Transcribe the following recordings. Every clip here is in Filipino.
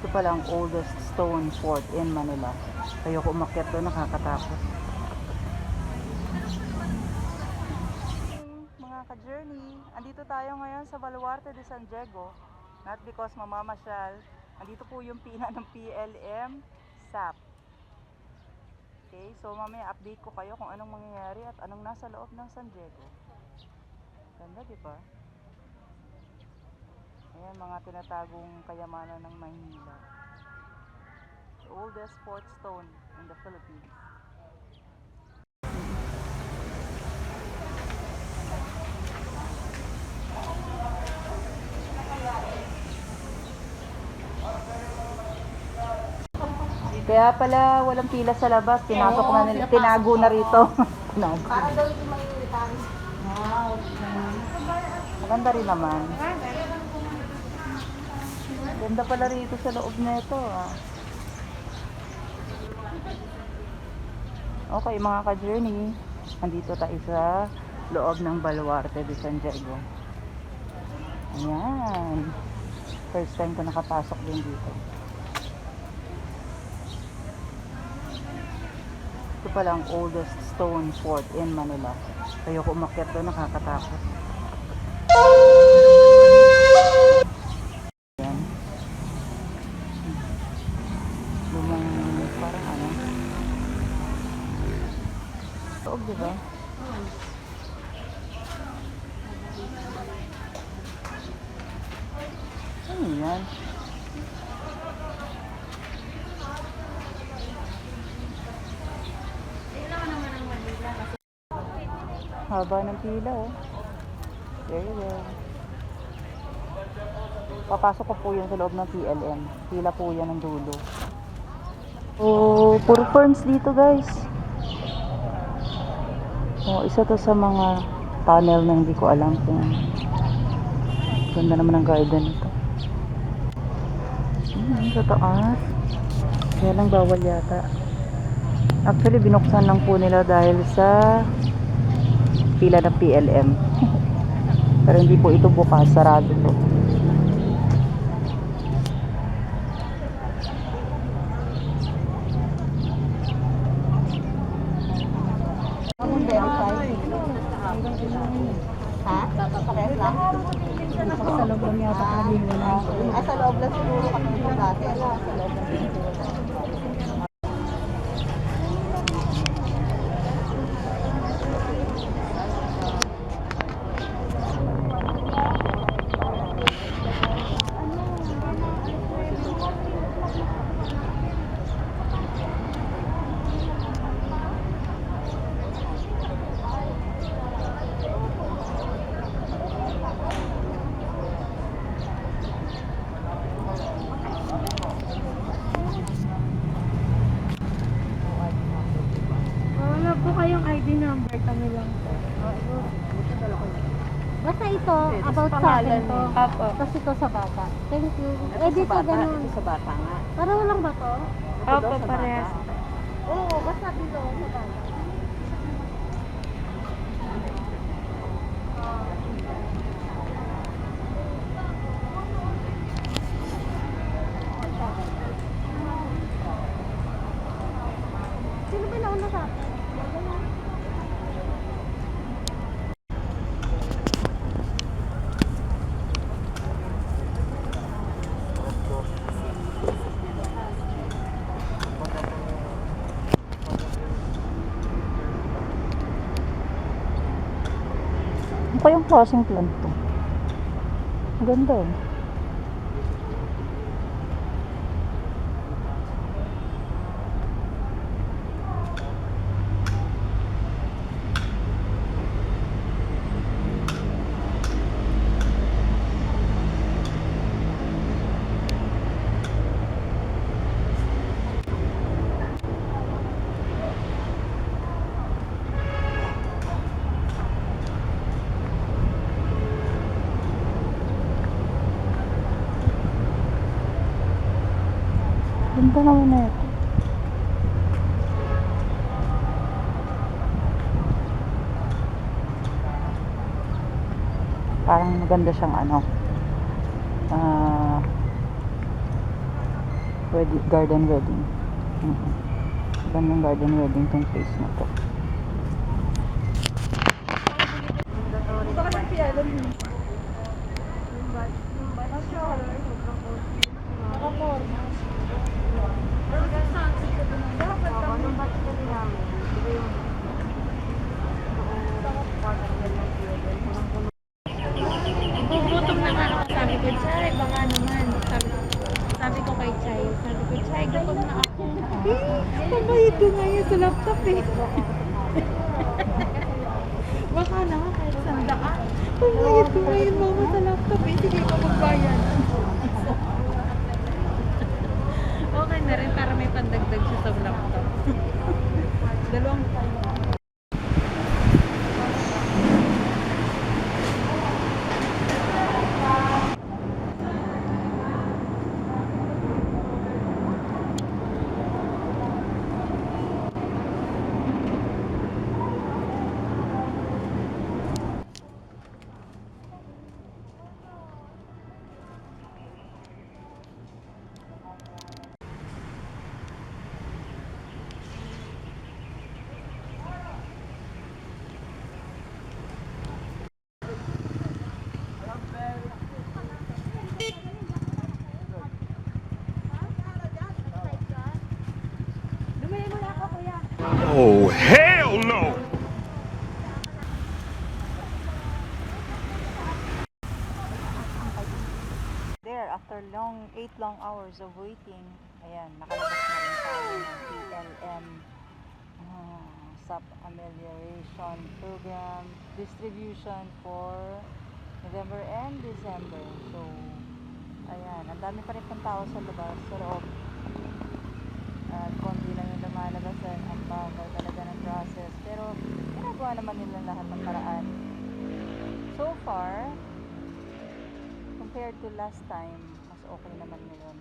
Ito pala ang oldest stone fort in Manila. Ayoko umakyat doon, nakakatakot. Mga ka-journey, andito tayo ngayon sa Baluarte de San Diego. Not because mamamasyal. Andito po yung pina ng PLM SAP. Okay, so mamaya update ko kayo kung anong mangyayari at anong nasa loob ng San Diego. Ganda, di ba? Ayan, mga tinatagong kayamanan ng Maynila. The oldest fort stone in the Philippines. Kaya pala walang pila sa labas, pinasok na nila, tinago na rito. Tinago. Para daw yung may iritan. Maganda rin naman. Ganda pala rito sa loob nito, ah. Okay, mga ka-journey, andito tayo sa loob ng Baluarte de San Diego. Ayan. First time ko nakapasok din dito. Ito pala ang oldest stone fort in Manila. Ayoko umakyat doon, nakakatakot. Ayan. Lumang parang ano. Loob, diba? Ano yan? Haba ng pila, oh. There you go. Papasok ko po yun sa loob ng PLM. Pila po yan ng dulo. Oh, puro ferns dito, guys. Oh, isa to sa mga tunnel na hindi ko alam kung ganda naman ang garden nito. Sa taas. Kaya lang bawal yata. Actually, binuksan lang po nila dahil sa pila ng PLM. Pero hindi po ito bukas, sarado po. Ha? Papares lang? Sa loob lang yata kami na. Sa loob lang siguro kami ito dati. Sa loob lang siguro. Wala po kayong ID number, kami lang po. Basta ito, about sa akin to. Tapos ito sa bata. Thank you. Eh, dito ganun. Sa bata nga. Para walang ba to? Opo, parehas. Oo, basta dito sa bata. Sino ba nauna sa akin? Ano kayong klaseng plant to? Ang ganda, eh. Ganda naman na ito. Parang maganda siyang ano. garden wedding. Gandang garden wedding tong place na to. Gugutom na nga ako. Sabi ko, Chay, baka naman. Sabi ko kay Chay, gutom na ako. Pabayad ko ngayon sa laptop eh. Baka naman kahit sandaan. Pabayad ko ngayon mama sa laptop eh. Sige ka magbayad. Okay na rin para may pandagdag siya sa laptop. Dalawang Oh, hell no! There, after 8 long hours of waiting, ayan, nakalabas na rin tayo ng PLM SAP Amelioration Program distribution for November and December. So, ayan, ang dami pa rin pang tao sa labas, sa loob. At konti lang yung lumalabasan. Ang bagal talaga ng process. Pero, ginagawa naman nila lahat ng paraan. So far, compared to last time, mas okay naman ngayon.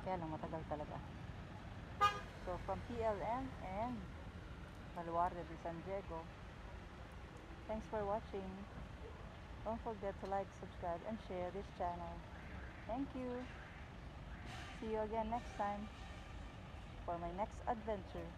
Kaya lang matagal talaga. So from PLM and Baluarte de San Diego, thanks for watching. Don't forget to like, subscribe, and share this channel. Thank you. See you again next time for my next adventure.